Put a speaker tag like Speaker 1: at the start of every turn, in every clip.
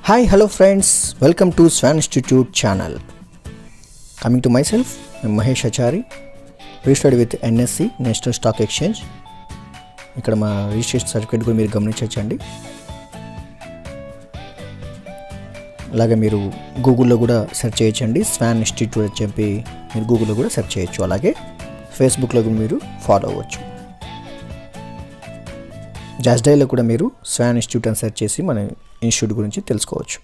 Speaker 1: Hi, hello friends, welcome to Swann Institute channel. Coming to myself, I'm Mahesh Achari, registered with NSC, National Stock Exchange. ఇక్కడ మా registration certificate కూడా మీరు గమనించండి. అలాగే మీరు గూగుల్లో కూడా సెర్చ్ చేయొచ్చండి, స్వాన్ ఇన్స్టిట్యూట్ అని చెప్పి మీరు గూగుల్లో కూడా సెర్చ్ చేయొచ్చు. అలాగే ఫేస్బుక్లో కూడా మీరు ఫాలో అవ్వచ్చు. జస్డైలో కూడా మీరు స్వాన్ ఇన్స్టిట్యూట్ అని సెర్చ్ చేసి మన ఇన్స్టిట్యూట్ గురించి తెలుసుకోవచ్చు.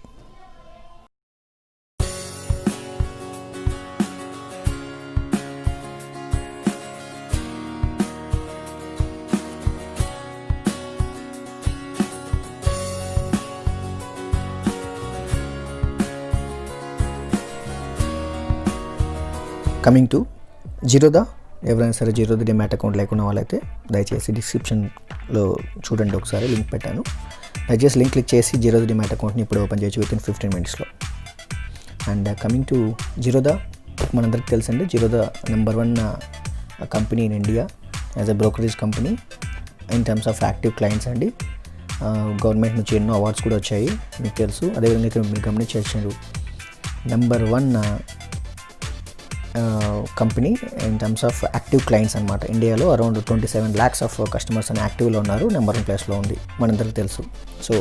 Speaker 1: కమింగ్ టు జీరోదా, ఎవరైనా సరే జీరోదా డిమాట్ అకౌంట్ లేకున్న వాళ్ళైతే దయచేసి డిస్క్రిప్షన్లో చూడండి, ఒకసారి లింక్ పెట్టాను. దయచేసి లింక్ క్లిక్ చేసి జీరోదా డిమాట్ అకౌంట్ని ఇప్పుడు ఓపెన్ చేయొచ్చు వితిన్ 15 minutesలో. అండ్ కమింగ్ టు జీరోదా, మనందరికీ తెలుసండి, Zerodha number 1 company in India as a brokerage company in terms of active clients అండి. గవర్నమెంట్ నుంచి ఎన్నో అవార్డ్స్ కూడా వచ్చాయి, మీకు తెలుసు. అదేవిధంగా ఇక్కడ మీరు గమనించారు, number 1 company in terms of active clients అనమాట. ఇండియాలో అరౌండ్ 27 lakhs ఆఫ్ కస్టమర్స్ అని యాక్టివ్లో ఉన్నారు, నెంబర్ 1 ప్లేస్లో ఉంది, మనందరికీ తెలుసు. సో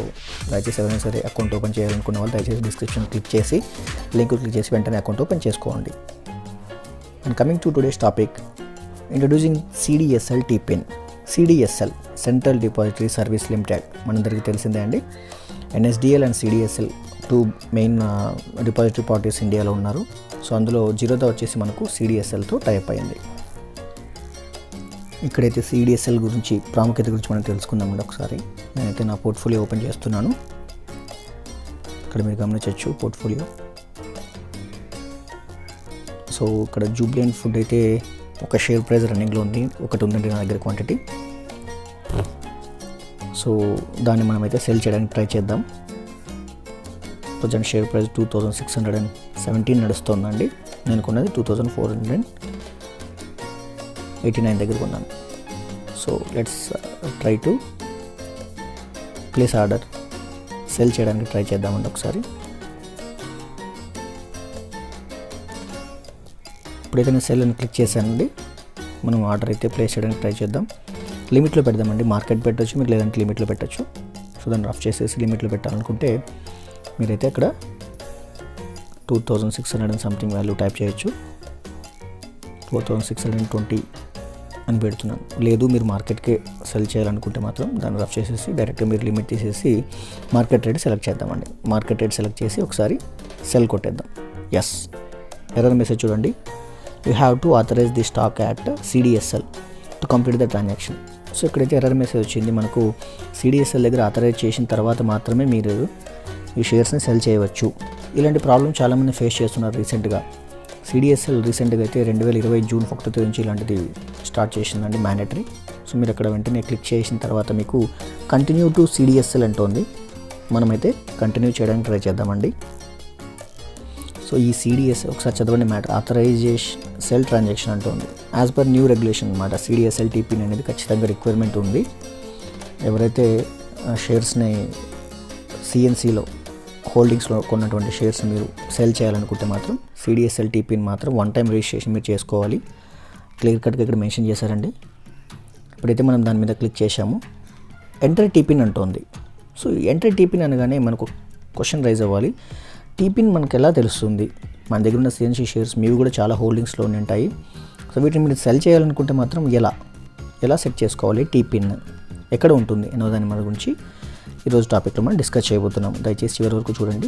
Speaker 1: దయచేసి ఎవరైనా సరే అకౌంట్ ఓపెన్ చేయాలనుకున్న వాళ్ళు దయచేసి డిస్క్రిప్షన్ క్లిక్ చేసి లింక్ క్లిక్ చేసి వెంటనే అకౌంట్ ఓపెన్ చేసుకోండి. And coming to today's topic, introducing CDSL TPIN. CDSL central depository service limited, మనందరికీ తెలిసిందే అండి. NSDL and CDSL 2 main depository parties ఇండియాలో ఉన్నారు. సో అందులో జీరోదా వచ్చేసి మనకు CDSLతో టైప్ అయింది. ఇక్కడైతే CDSL గురించి ప్రాముఖ్యత గురించి మనం తెలుసుకుందామండి ఒకసారి. నేనైతే నా పోర్ట్ఫోలియో ఓపెన్ చేస్తున్నాను. ఇక్కడ మీరు గమనించవచ్చు పోర్ట్ఫోలియో. సో ఇక్కడ జూబ్లియంట్ ఫుడ్ అయితే ఒక షేర్ ప్రైస్ రన్నింగ్లో ఉంది, ఒకటి ఉందండి నా దగ్గర క్వాంటిటీ. సో దాన్ని మనమైతే సెల్ చేయడానికి ట్రై చేద్దాం. ప్రజెంట్ షేర్ ప్రైస్ 2617 నడుస్తుందండి. నేను కొన్నది 2489 దగ్గర కొన్నాను. So let's try to place order, cell చేయడానికి ట్రై చేద్దామండి ఒకసారి. ఇప్పుడైతే నేను సెల్ అని క్లిక్ చేశానండి. మనం ఆర్డర్ అయితే ప్లేస్ చేయడానికి ట్రై చేద్దాం. లిమిట్లో పెడదామండి, మార్కెట్ పెట్టచ్చు మీరు, లేదంటే లిమిట్లో పెట్టచ్చు. సో దాన్ని రఫ్ చేసేసి లిమిట్లో పెట్టాలనుకుంటే మీరైతే అక్కడ 2600 సంథింగ్ వాల్యూ టైప్ చేయొచ్చు. 4620 అని పెడుతున్నాను. లేదు మీరు మార్కెట్కే సెల్ చేయాలనుకుంటే మాత్రం దాన్ని రఫ్ చేసేసి డైరెక్ట్గా మీరు లిమిట్ తీసేసి మార్కెట్ రేట్ సెలెక్ట్ చేద్దామండి. మార్కెట్ రేట్ సెలెక్ట్ చేసి ఒకసారి సెల్ కొట్టేద్దాం. ఎస్, ఎర్రర్ మెసేజ్ చూడండి, you have to authorize the stock at CDSL to complete the transaction. So ఇక్కడైతే ఎర్రర్ మెసేజ్ వచ్చింది. మనకు CDSL దగ్గర ఆథరైజ్ చేసిన తర్వాత మాత్రమే మీరు ఈ షేర్స్ని సెల్ చేయవచ్చు. ఇలాంటి ప్రాబ్లం చాలామంది ఫేస్ చేస్తున్నారు రీసెంట్గా. CDSL రీసెంట్గా అయితే 2020 జూన్ 1 నుంచి ఇలాంటిది స్టార్ట్ చేసిందండి, మ్యాండేటరీ. సో మీరు అక్కడ వెంటనే క్లిక్ చేసిన తర్వాత మీకు కంటిన్యూ టు CDSL అంటుంది. మనమైతే కంటిన్యూ చేయడానికి ట్రై చేద్దామండి. సో ఈ CDSL ఒకసారి చదవండి మ్యాటర్, ఆథరైజేషన్ సెల్ ట్రాన్సాక్షన్ అంటుంది. యాజ్ పర్ న్యూ రెగ్యులేషన్ అనమాట, CDSL TPIN అనేది ఖచ్చితంగా రిక్వైర్మెంట్ ఉంది. ఎవరైతే షేర్స్ని CNCలో హోల్డింగ్స్లో కొన్నటువంటి షేర్స్ మీరు సెల్ చేయాలనుకుంటే మాత్రం CDSL TPIN మాత్రం 1 time రిజిస్ట్రేషన్ మీరు చేసుకోవాలి. క్లియర్ కట్గా ఇక్కడ మెన్షన్ చేశారండి. ఇప్పుడైతే మనం దాని మీద క్లిక్ చేశాము, ఎంటర్ TPIN అంటుంది. సో ఎంటర్ TPIN అనగానే మనకు క్వశ్చన్ రైజ్ అవ్వాలి, TPIN మనకు ఎలా తెలుస్తుంది? మన దగ్గర ఉన్న CNC షేర్స్ మీవి కూడా చాలా హోల్డింగ్స్లో ఉంటాయి. సో వీటిని మీరు సెల్ చేయాలనుకుంటే మాత్రం ఎలా సెట్ చేసుకోవాలి, TPIN ఎక్కడ ఉంటుంది అనే దాని మన గురించి ఈరోజు టాపిక్లో మనం డిస్కస్ చేయబోతున్నాం. దయచేసి చివరి వరకు చూడండి,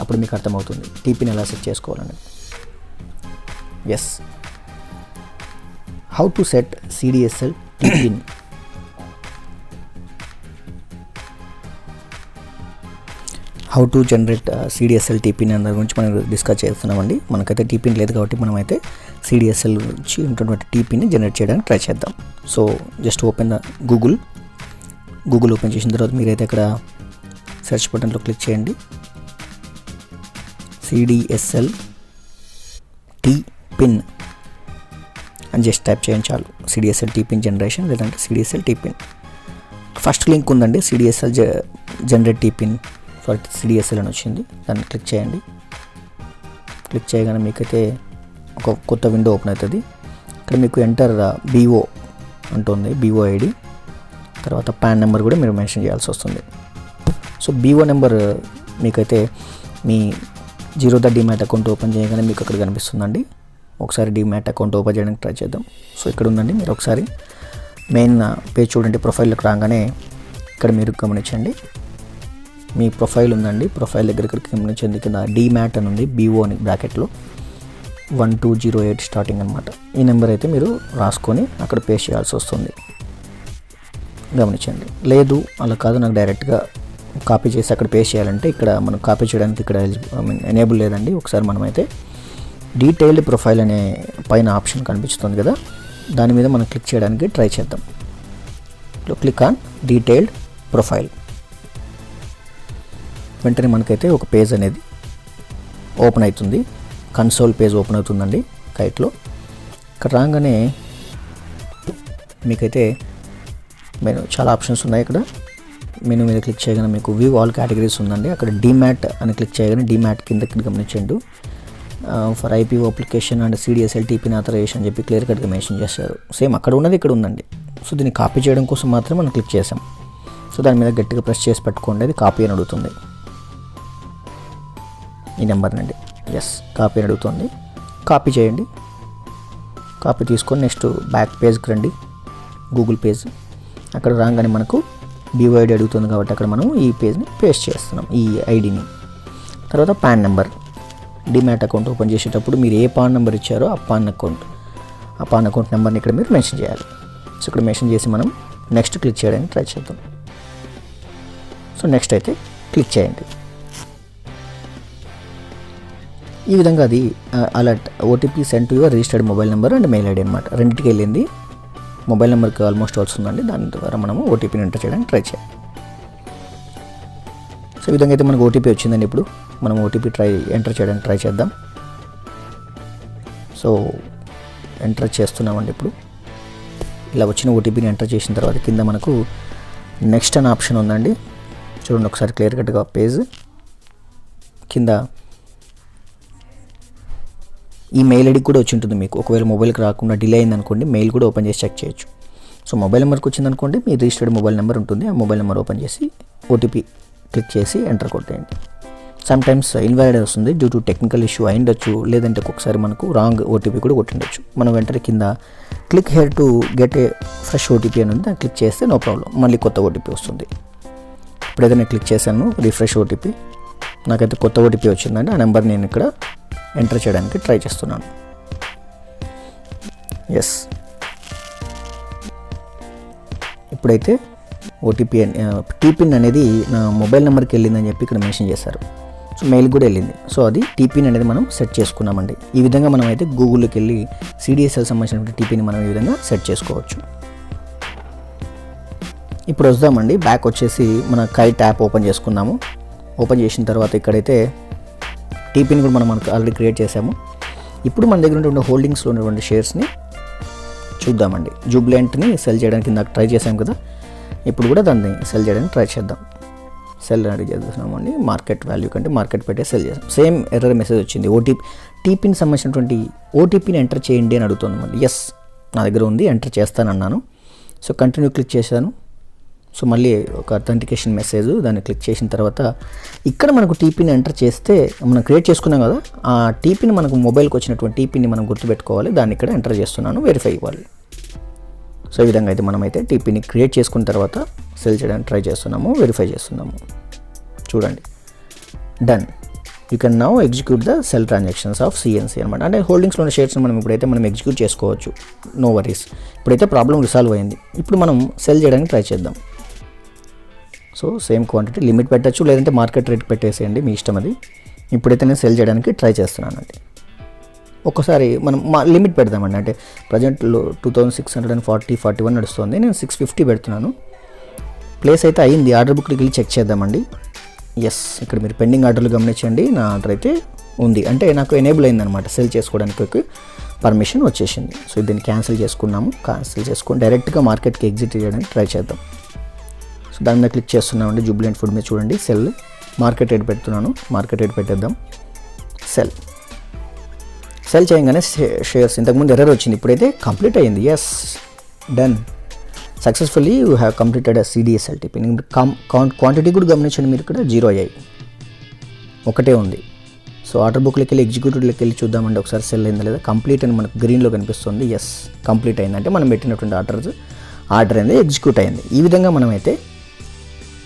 Speaker 1: అప్పుడు మీకు అర్థమవుతుంది TPIN ఎలా సెట్ చేసుకోవాలని. Yes, how to set CDSL TPIN. How to generate CDSL TPIN అనే గురించి మనం డిస్కస్ చేస్తున్నామండి. మనకైతే TPIN లేదు కాబట్టి మనమైతే CDSL నుంచి ఉన్నటువంటి TPIN జనరేట్ చేయడానికి ట్రై చేద్దాం. So just open the Google open చేసిన తర్వాత మీరైతే అక్కడ సెర్చ్ బటన్లో క్లిక్ చేయండి, CDSL TPIN అని జస్ట్ టైప్ చేయండి చాలు. CDSL TPIN జనరేషన్ లేదంటే CDSL TPIN. ఫస్ట్ లింక్ ఉందండి, CDSL generate TPIN sorry CDSL అని వచ్చింది, దాన్ని క్లిక్ చేయండి. క్లిక్ చేయగానే మీకైతే ఒక కొత్త విండో ఓపెన్ అవుతుంది. ఇక్కడ మీకు ఎంటర్ BO అంటుంది, BO ID, తర్వాత పాన్ నెంబర్ కూడా మీరు మెన్షన్ చేయాల్సి వస్తుంది. సో BO నెంబర్ మీకైతే మీ జీరోదా DMAT అకౌంట్ ఓపెన్ చేయగానే మీకు అక్కడ కనిపిస్తుందండి. ఒకసారి DMAT అకౌంట్ ఓపెన్ చేయడానికి ట్రై చేద్దాం. సో ఇక్కడ ఉందండి, మీరు ఒకసారి మెయిన్ పేజ్ చూడండి. ప్రొఫైల్లోకి రాగానే ఇక్కడ మీరు గమనించండి, మీ ప్రొఫైల్ ఉందండి. ప్రొఫైల్ దగ్గరికి గమనించండి, కింద DMAT అని ఉంది, BO అని బ్రాకెట్లో 1208 స్టార్టింగ్ అనమాట. ఈ నెంబర్ అయితే మీరు రాసుకొని అక్కడ పేస్ట్ చేయాల్సి వస్తుంది. గమనించండి. లేదు అలా కాదు, నాకు డైరెక్ట్గా కాపీ చేసి అక్కడ పేస్ట్ చేయాలంటే ఇక్కడ మనం కాపీ చేయడానికి ఇక్కడ ఎనేబుల్ లేదండి. ఒకసారి మనమైతే డీటెయిల్డ్ ప్రొఫైల్ అనే పైన ఆప్షన్ కనిపిస్తుంది కదా, దాని మీద మనం క్లిక్ చేయడానికి ట్రై చేద్దాం. Click on detailed profile. వెంటనే మనకైతే ఒక పేజ్ అనేది ఓపెన్ అవుతుంది. కన్సోల్ పేజ్ ఓపెన్ అవుతుందండి కైట్లో. ఇక్కడ రాగానే మీకైతే మెనూ చాలా ఆప్షన్స్ ఉన్నాయి. ఇక్కడ మెనూ మీద క్లిక్ చేయగానే మీకు వ్యూ ఆల్ కేటగిరీస్ ఉందండి. అక్కడ DMAT అని క్లిక్ చేయగానే DMAT కిందకి గమనించండి, for IPO application and CDSL TPIN authorization అని చెప్పి క్లియర్ కట్గా మెన్షన్ చేశారు. సేమ్ అక్కడ ఉన్నది ఇక్కడ ఉందండి. సో దీన్ని కాపీ చేయడం కోసం మాత్రమే మనం క్లిక్ చేసాం. సో దాని మీద గట్టిగా ప్రెస్ చేసి పెట్టుకోండి, అది కాపీ అని అడుగుతుంది. ఈ నెంబర్ నుండి ఎస్ కాపీ అని అడుగుతుంది. కాపీ చేయండి. కాపీ తీసుకొని నెక్స్ట్ బ్యాక్ పేజ్కి రండి, గూగుల్ పేజ్. అక్కడ రాగానే మనకు BO ID అడుగుతుంది కాబట్టి అక్కడ మనం ఈ పేజ్ని పేస్ట్ చేస్తున్నాం, ఈ ఐడిని. తర్వాత pan number. DMAT account open చేసేటప్పుడు మీరు ఏ పాన్ నెంబర్ ఇచ్చారో ఆ పాన్ అకౌంట్ నెంబర్ని ఇక్కడ మీరు మెన్షన్ చేయాలి. సో ఇక్కడ మెన్షన్ చేసి మనం నెక్స్ట్ క్లిక్ చేయడానికి ట్రై చేద్దాం. సో నెక్స్ట్ అయితే క్లిక్ చేయండి. ఈ విధంగా అది alert OTP send to your registered mobile number and mail ID అనమాట. రెండింటికి వెళ్ళింది. మొబైల్ నెంబర్కి ఆల్మోస్ట్ వస్తుందండి. దాని ద్వారా మనము OTPని ఎంటర్ చేయడానికి ట్రై చేయాలి. సో ఈ విధంగా అయితే మనకు OTP వచ్చిందండి. ఇప్పుడు మనం OTP ఎంటర్ చేయడానికి ట్రై చేద్దాం. సో ఎంటర్ చేస్తున్నామండి. ఇప్పుడు ఇలా వచ్చిన OTPని ఎంటర్ చేసిన తర్వాత కింద మనకు నెక్స్ట్ అనే ఆప్షన్ ఉందండి. చూడండి ఒకసారి క్లియర్ కట్గా పేజ్ కింద ఈ మెయిల్ ఐడి కూడా వచ్చి ఉంటుంది మీకు. ఒకవేళ మొబైల్కి రాకుండా డిలే అయిందనుకోండి, మెయిల్ కూడా ఓపెన్ చేసి చెక్ చేయొచ్చు. సో మొబైల్ నెంబర్కి వచ్చిందనుకోండి, మీ రిజిస్టర్డ్ మొబైల్ నెంబర్ ఉంటుంది. ఆ మొబైల్ నెంబర్ ఓపెన్ చేసి OTP క్లిక్ చేసి ఎంటర్ కొట్టేయండి. సమ్ టైమ్స్ ఇన్వాలిడ్ వస్తుంది, డ్యూ టు టెక్నికల్ ఇష్యూ అయిండొచ్చు, లేదంటే ఒక్కొక్కసారి మనకు రాంగ్ OTP కూడా కొట్టిండొచ్చు. మనం వెంటనే కింద click here to get a fresh OTP అని ఉంది, దాన్ని క్లిక్ చేస్తే నో ప్రాబ్లం, మళ్ళీ కొత్త OTP వస్తుంది. ఇప్పుడైతే నేను క్లిక్ చేశాను రిఫ్రెష్ OTP, నాకైతే కొత్త OTP వచ్చిందండి. ఆ నెంబర్ నేను ఇక్కడ ఎంటర్ చేయడానికి ట్రై చేస్తున్నాను. ఎస్ ఇప్పుడైతే TPIN అనేది నా మొబైల్ నెంబర్కి వెళ్ళిందని చెప్పి ఇక్కడ మెన్షన్ చేశారు. సో మెయిల్ కూడా వెళ్ళింది. సో అది TPIN అనేది మనం సెట్ చేసుకున్నామండి. ఈ విధంగా మనం అయితే గూగుల్కి వెళ్ళి CDSL సంబంధించిన TPIN మనం ఈ విధంగా సెట్ చేసుకోవచ్చు. ఇప్పుడు వద్దామండి, బ్యాక్ వచ్చేసి మన కైట్ యాప్ ఓపెన్ చేసుకున్నాము. ఓపెన్ చేసిన తర్వాత ఇక్కడైతే TPIN కూడా మనం ఆల్రెడీ క్రియేట్ చేసాము. ఇప్పుడు మన దగ్గర ఉన్నటువంటి హోల్డింగ్స్లో ఉన్నటువంటి షేర్స్ని చూద్దామండి. జూబ్లెంట్ని సెల్ చేయడానికి నాకు ట్రై చేసాం కదా, ఇప్పుడు కూడా దాన్ని సెల్ చేయడానికి ట్రై చేద్దాం. సెల్ రెడీ చేస్తున్నామండి. మార్కెట్ వాల్యూ కంటే మార్కెట్ పెట్టే సెల్ చేస్తాం. సేమ్ ఎర్రర్ మెసేజ్ వచ్చింది. TPIN సంబంధించినటువంటి OTPని ఎంటర్ చేయండి అని అడుగుతుంది. ఎస్ నా దగ్గర ఉంది, ఎంటర్ చేస్తానన్నాను. సో కంటిన్యూ క్లిక్ చేశాను. సో మళ్ళీ ఒక అథెంటికేషన్ మెసేజ్, దాన్ని క్లిక్ చేసిన తర్వాత ఇక్కడ మనకు TPIN ఎంటర్ చేస్తే మనం క్రియేట్ చేసుకున్నాం కదా, ఆ TPIN మనకు మొబైల్కి వచ్చినటువంటి TPIన్ని మనం గుర్తుపెట్టుకోవాలి. దాన్ని ఇక్కడ ఎంటర్ చేస్తున్నాను, వెరిఫై ఇవ్వాలి. సో ఈ విధంగా అయితే మనమైతే TPIన్ని క్రియేట్ చేసుకున్న తర్వాత సెల్ చేయడానికి ట్రై చేస్తున్నాము, వెరిఫై చేస్తున్నాము. చూడండి, done. You can now execute the cell transactions of CNC అనమాట. అంటే హోల్డింగ్స్లో ఉన్న షేర్స్ మనం ఎగ్జిక్యూట్ చేసుకోవచ్చు, నో వరీస్. ఇప్పుడైతే ప్రాబ్లం రిసాల్వ్ అయింది. ఇప్పుడు మనం సెల్ చేయడానికి ట్రై చేద్దాం. సో సేమ్ క్వాంటిటీ లిమిట్ పెట్టచ్చు, లేదంటే మార్కెట్ రేట్ పెట్టేసేయండి, మీ ఇష్టం అది. ఇప్పుడైతే నేను సెల్ చేయడానికి ట్రై చేస్తున్నానండి. ఒక్కసారి మనం లిమిట్ పెడదామండి. అంటే ప్రజెంట్లో 2641 నడుస్తుంది, నేను 650 పెడుతున్నాను. ప్లేస్ అయితే అయ్యింది. ఆర్డర్ బుక్కి వెళ్ళి చెక్ చేద్దామండి. ఎస్ ఇక్కడ మీరు పెండింగ్ ఆర్డర్లు గమనించండి, నా ఆర్డర్ అయితే ఉంది. అంటే నాకు ఎనేబుల్ అయిందనమాట, సెల్ చేసుకోవడానికి పర్మిషన్ వచ్చేసింది. సో దీన్ని క్యాన్సిల్ చేసుకున్నాము. క్యాన్సిల్ చేసుకొని డైరెక్ట్గా మార్కెట్కి ఎగ్జిట్ చేయడానికి ట్రై చేద్దాం. సో దాని మీద క్లిక్ చేస్తున్నామండి. జూబ్లెంట్ ఫుడ్ మీద చూడండి, సెల్ మార్కెట్ రేట్ పెడుతున్నాను, మార్కెట్ రేట్ పెట్టేద్దాం. సెల్ చేయగానే షేర్స్ ఇంతకుముందు ఎర్రర్ వచ్చింది, ఇప్పుడైతే కంప్లీట్ అయ్యింది. Yes, done, successfully you have completed CDSL TPIN. Quantity కూడా గమనించండి, మీరు ఇక్కడ 0 అయ్యాయి, ఒకటే ఉంది. సో ఆర్డర్ బుక్లోకి వెళ్ళి ఎగ్జిక్యూటివ్లోకి వెళ్ళి చూద్దామండి ఒకసారి సెల్ అయిందా లేదా. కంప్లీట్ అని మనకు గ్రీన్లో కనిపిస్తుంది. ఎస్, కంప్లీట్ అయిందంటే మనం పెట్టినటువంటి ఆర్డర్ అనేది ఎగ్జిక్యూట్ అయింది. ఈ విధంగా మనమైతే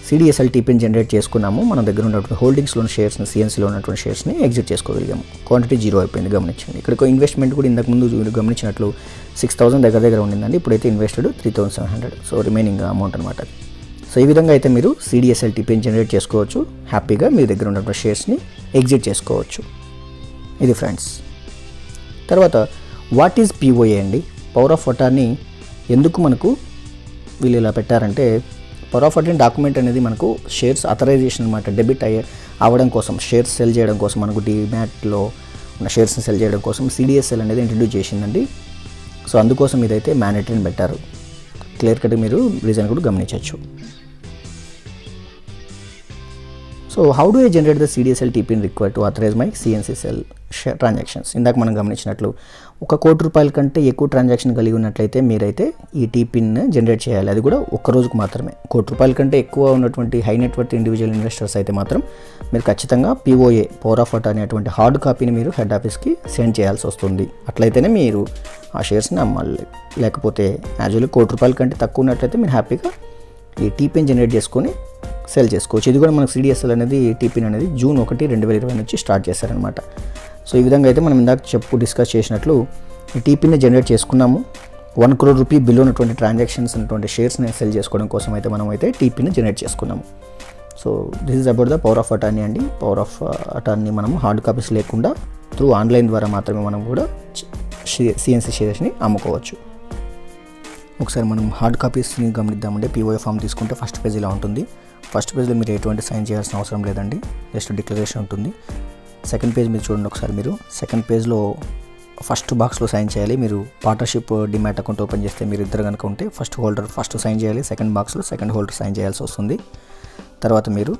Speaker 1: CDSL TPIN జనరేట్ చేసుకున్నాము. మన దగ్గర ఉన్నటువంటి హోల్డింగ్స్లో షేర్స్ని, CNCలో ఉన్నటువంటి షేర్స్ని ఎగ్జిట్ చేసుకోగలిగాము. క్వాంటిటీ 0 అయిపోయింది, గమనించండి. ఇక్కడ ఇన్వెస్ట్మెంట్ కూడా ఇంతకుముందు గమనించినట్లు 6,000 దగ్గర ఉండిందండి, ఇప్పుడైతే ఇన్వెస్టెడ్ 3,700. సో రిమైనింగ్ అమౌంట్ అనమాట. సో ఈ విధంగా అయితే మీరు CDSL TPIN జనరేట్ చేసుకోవచ్చు. హ్యాపీగా మీ దగ్గర ఉన్నటువంటి షేర్స్ని ఎగ్జిట్ చేసుకోవచ్చు. ఇది ఫ్రెండ్స్. తర్వాత వాట్ ఈజ్ POA అండి. పవర్ ఆఫ్ అటార్నీ ఎందుకు మనకు వీళ్ళు ఇలా పెట్టారంటే, పవర్ ఆఫ్ అటార్నీ డాక్యుమెంట్ అనేది మనకు షేర్స్ అథరైజేషన్ అనమాట. డెబిట్ అవ్వడం కోసం, షేర్స్ సెల్ చేయడం కోసం, మనకు DMATలో ఉన్న షేర్స్ని సెల్ చేయడం కోసం CDSL అనేది ఇంట్రడ్యూస్ చేసిందండి. సో అందుకోసం ఇదైతే మ్యాండేటరీని పెట్టారు. క్లియర్ కట్ మీరు రీజన్ కూడా గమనించవచ్చు. So how do I generate the CDSL TPIN required to authorize my CNC sell transactions. ఇందాక మనం గమనించినట్లు 1 కోటి రూపాయల కంటే ఎక్కువ ట్రాన్సాక్షన్ కలిగి ఉన్నట్లయితే మీరైతే ఈ TPIN జనరేట్ చేయాలి. అది కూడా ఒక్క రోజుకు మాత్రమే. 1 కోటి రూపాయల కంటే ఎక్కువ ఉన్నటువంటి హై నెట్వర్త్ ఇండివిజువల్ ఇన్వెస్టర్స్ అయితే మాత్రం మీరు ఖచ్చితంగా POA, పవర్ ఆఫ్ అటార్నీ అనేటువంటి హార్డ్ కాపీని మీరు హెడ్ ఆఫీస్కి సెండ్ చేయాల్సి వస్తుంది. అట్లయితేనే మీరు ఆ షేర్స్ని అమ్మాలి. లేకపోతే యాజువల్లీ 1 కోటి రూపాయల కంటే తక్కువ ఉన్నట్లయితే మీరు హ్యాపీగా ఈ TPIN జనరేట్ చేసుకొని సెల్ చేసుకోవచ్చు. ఇది కూడా మనకు CDSL అనేది TPIN అనేది June 1, 2020 నుంచి స్టార్ట్ చేశారనమాట. సో ఈ విధంగా అయితే మనం ఇందాక డిస్కస్ చేసినట్లు ఈ TPIN జనరేట్ చేసుకున్నాము. 1 crore రూపీ బిల్ ఉన్నటువంటి ట్రాన్సాక్షన్స్ ఉన్నటువంటి షేర్స్ని సెల్ చేసుకోవడం కోసం అయితే మనం అయితే TPIN జనరేట్ చేసుకున్నాము. So this is about the power of attorney అండి. పవర్ ఆఫ్ అటార్నీ మనం హార్డ్ కాపీస్ లేకుండా త్రూ ఆన్లైన్ ద్వారా మాత్రమే మనం కూడా CNC షేర్స్ని అమ్ముకోవచ్చు. ఒకసారి మనం హార్డ్ కాపీస్ని గమనిద్దామంటే, POA ఫామ్ తీసుకుంటే ఫస్ట్ పేజ్ ఇలా ఉంటుంది. ఫస్ట్ పేజ్లో మీరు ఎటువంటి సైన్ చేయాల్సిన అవసరం లేదండి, జస్ట్ డిక్లరేషన్ ఉంటుంది. సెకండ్ పేజ్ మీరు చూడండి ఒకసారి. మీరు సెకండ్ పేజ్లో ఫస్ట్ బాక్స్లో సైన్ చేయాలి. మీరు పార్ట్నర్షిప్ DMAT అకౌంట్ ఓపెన్ చేస్తే మీరు ఇద్దరు కనుక ఉంటే ఫస్ట్ హోల్డర్ ఫస్ట్ సైన్ చేయాలి, సెకండ్ బాక్స్లో సెకండ్ హోల్డర్ సైన్ చేయాల్సి వస్తుంది. తర్వాత మీరు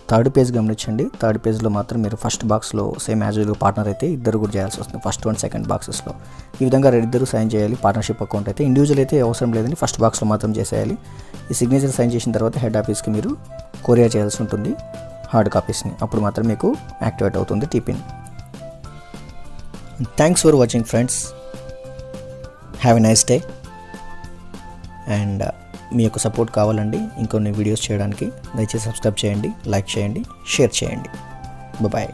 Speaker 1: థర్డ్ పేజ్ గమనించండి. థర్డ్ పేజ్లో మాత్రం మీరు ఫస్ట్ బాక్స్లో సేమ్ యాజ్ యూజువల్ పార్ట్నర్ అయితే ఇద్దరు కూడా చేయాల్సి వస్తుంది, ఫస్ట్ అండ్ సెకండ్ బాక్సెస్లో. ఈ విధంగా ఇద్దరు సైన్ చేయాలి. పార్ట్నర్షిప్ అకౌంట్ అయితే ఇండివిజువల్ అయితే అవసరం లేదని ఫస్ట్ బాక్స్లో మాత్రం చేసేయాలి. ఈ సిగ్నేచర్ సైన్ చేసిన తర్వాత హెడ్ ఆఫీస్కి మీరు కొరియర్ చేయాల్సి ఉంటుంది హార్డ్ కాపీస్ని. అప్పుడు మాత్రం మీకు యాక్టివేట్ అవుతుంది TPIN. Thanks for watching friends. Have a nice day. And మీ యొక్క సపోర్ట్ కావాలండి ఇంకొన్ని వీడియోస్ చేయడానికి. దయచేసి సబ్స్క్రైబ్ చేయండి, లైక్ చేయండి, షేర్ చేయండి. బాయ్.